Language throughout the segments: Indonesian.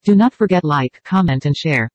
Do not forget like, comment and share.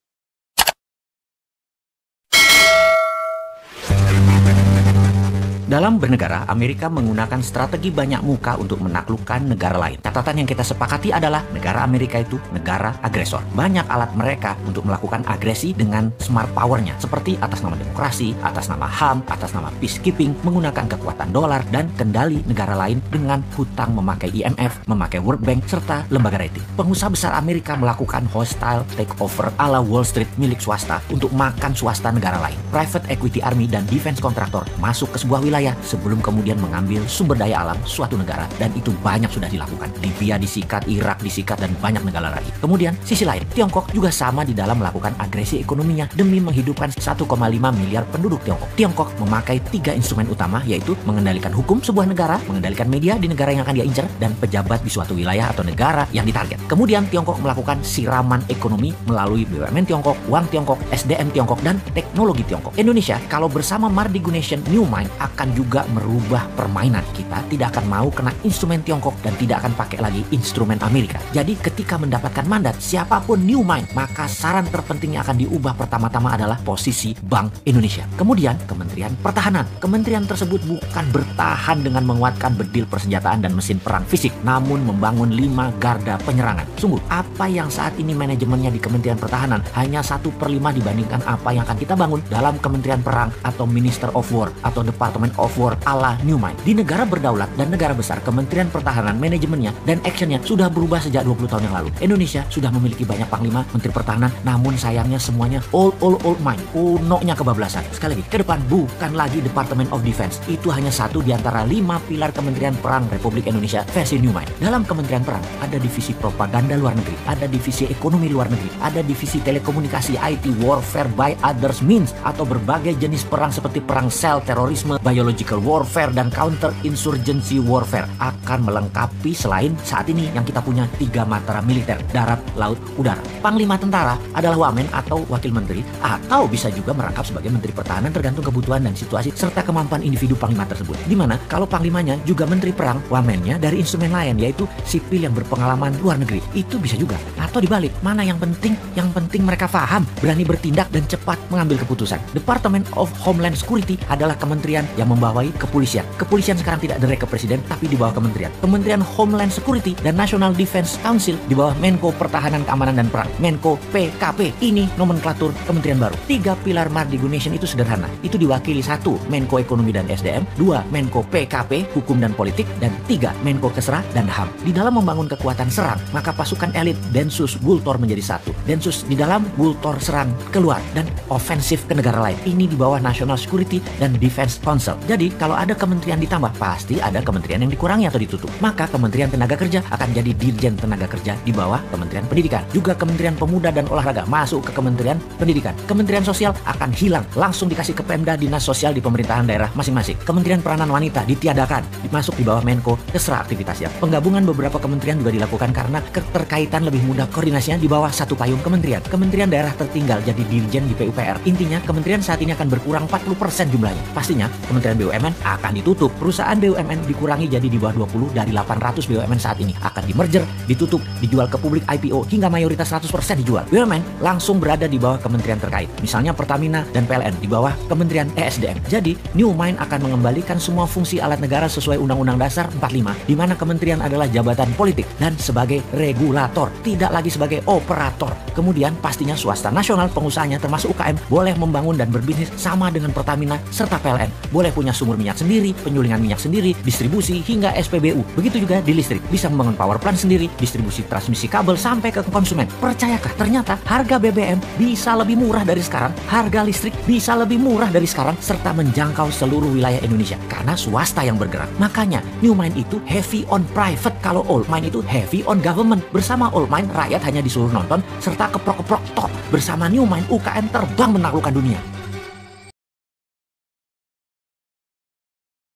Dalam bernegara, Amerika menggunakan strategi banyak muka untuk menaklukkan negara lain. Catatan yang kita sepakati adalah negara Amerika itu negara agresor. Banyak alat mereka untuk melakukan agresi dengan smart power-nya, seperti atas nama demokrasi, atas nama HAM, atas nama peacekeeping, menggunakan kekuatan dolar dan kendali negara lain dengan hutang memakai IMF, memakai World Bank, serta lembaga rating. Pengusaha besar Amerika melakukan hostile takeover ala Wall Street milik swasta untuk makan swasta negara lain. Private equity army dan defense contractor masuk ke sebuah wilayah sebelum kemudian mengambil sumber daya alam suatu negara, dan itu banyak sudah dilakukan. Libya disikat, Irak disikat, dan banyak negara lagi. Kemudian sisi lain, Tiongkok juga sama di dalam melakukan agresi ekonominya demi menghidupkan 1,5 miliar penduduk Tiongkok. Tiongkok memakai 3 instrumen utama, yaitu mengendalikan hukum sebuah negara, mengendalikan media di negara yang akan dia incar, dan pejabat di suatu wilayah atau negara yang ditarget. Kemudian Tiongkok melakukan siraman ekonomi melalui BUMN Tiongkok, uang Tiongkok, SDM Tiongkok, dan teknologi Tiongkok. Indonesia kalau bersama Mardigu Nation New Mind akan juga merubah permainan. Kita tidak akan mau kena instrumen Tiongkok dan tidak akan pakai lagi instrumen Amerika. Jadi ketika mendapatkan mandat siapapun New Mind, maka saran terpenting yang akan diubah pertama-tama adalah posisi Bank Indonesia. Kemudian Kementerian Pertahanan. Kementerian tersebut bukan bertahan dengan menguatkan bedil persenjataan dan mesin perang fisik, namun membangun 5 garda penyerangan. Sungguh, apa yang saat ini manajemennya di Kementerian Pertahanan hanya 1/5 dibandingkan apa yang akan kita bangun dalam Kementerian Perang atau Minister of War atau Department of War ala New Mind. Di negara berdaulat dan negara besar, Kementerian Pertahanan manajemennya dan actionnya sudah berubah sejak 20 tahun yang lalu. Indonesia sudah memiliki banyak panglima, menteri pertahanan, namun sayangnya semuanya old mind, kunonya kebablasan. Sekali lagi, ke depan bukan lagi Department of Defense. Itu hanya satu di antara 5 pilar Kementerian Perang Republik Indonesia versi New Mind. Dalam Kementerian Perang ada divisi propaganda luar negeri, ada divisi ekonomi luar negeri, ada divisi telekomunikasi, IT, warfare by others means, atau berbagai jenis perang seperti perang sel, terorisme, biological warfare, dan counter insurgency warfare akan melengkapi selain saat ini yang kita punya 3 matra militer, darat, laut, udara. Panglima tentara adalah wamen atau wakil menteri, atau bisa juga merangkap sebagai menteri pertahanan tergantung kebutuhan dan situasi serta kemampuan individu panglima tersebut. Dimana kalau panglimanya juga menteri perang, wamennya dari instrumen lain yaitu sipil yang berpengalaman luar negeri. Itu bisa juga. Atau dibalik, mana yang penting? Yang penting mereka paham, berani bertindak dan cepat mengambil keputusan. Department of Homeland Security adalah kementerian yang membawai kepolisian. Kepolisian sekarang tidak direct ke presiden, tapi di bawah kementerian. Kementerian Homeland Security dan National Defense Council di bawah Menko Pertahanan, Keamanan, dan Perang. Menko PKP. Ini nomenklatur kementerian baru. 3 pilar Mardigu Nation itu sederhana. Itu diwakili 1 Menko Ekonomi dan SDM, 2 Menko PKP, Hukum dan Politik, dan 3 Menko Kesra dan HAM. Di dalam membangun kekuatan serang, maka pasukan elit Densus Gultor menjadi 1. Densus di dalam, Gultor serang keluar, dan ofensif ke negara lain. Ini di bawah National Security dan Defense Council. Jadi kalau ada kementerian ditambah, pasti ada kementerian yang dikurangi atau ditutup. Maka Kementerian Tenaga Kerja akan jadi Dirjen Tenaga Kerja di bawah Kementerian Pendidikan. Juga Kementerian Pemuda dan Olahraga masuk ke Kementerian Pendidikan. Kementerian Sosial akan hilang, langsung dikasih ke Pemda, dinas sosial di pemerintahan daerah masing-masing. Kementerian Peranan Wanita ditiadakan, masuk di bawah Menko Kesra aktivitasnya. Penggabungan beberapa kementerian juga dilakukan karena keterkaitan lebih mudah koordinasinya di bawah satu payung kementerian. Kementerian daerah tertinggal jadi Dirjen di PUPR. Intinya kementerian saat ini akan berkurang 40% jumlahnya. Pastinya Kementerian BUMN akan ditutup. Perusahaan BUMN dikurangi jadi di bawah 20 dari 800 BUMN saat ini. Akan di-merger, ditutup, dijual ke publik IPO hingga mayoritas 100% dijual. BUMN langsung berada di bawah kementerian terkait. Misalnya Pertamina dan PLN di bawah Kementerian ESDM. Jadi New Mind akan mengembalikan semua fungsi alat negara sesuai Undang-Undang Dasar 45, di mana kementerian adalah jabatan politik dan sebagai regulator, tidak lagi sebagai operator. Kemudian pastinya swasta nasional pengusahanya termasuk UKM boleh membangun dan berbisnis sama dengan Pertamina serta PLN. Boleh punya sumur minyak sendiri, penyulingan minyak sendiri, distribusi hingga SPBU. Begitu juga di listrik, bisa membangun power plant sendiri, distribusi transmisi kabel sampai ke konsumen. Percayakah ternyata harga BBM bisa lebih murah dari sekarang, harga listrik bisa lebih murah dari sekarang, serta menjangkau seluruh wilayah Indonesia karena swasta yang bergerak. Makanya New Mind itu heavy on private, kalau Old Mind itu heavy on government. Bersama Old Mind rakyat hanya disuruh nonton serta keprok-keprok tok. Bersama New Mind UKM terbang menaklukkan dunia.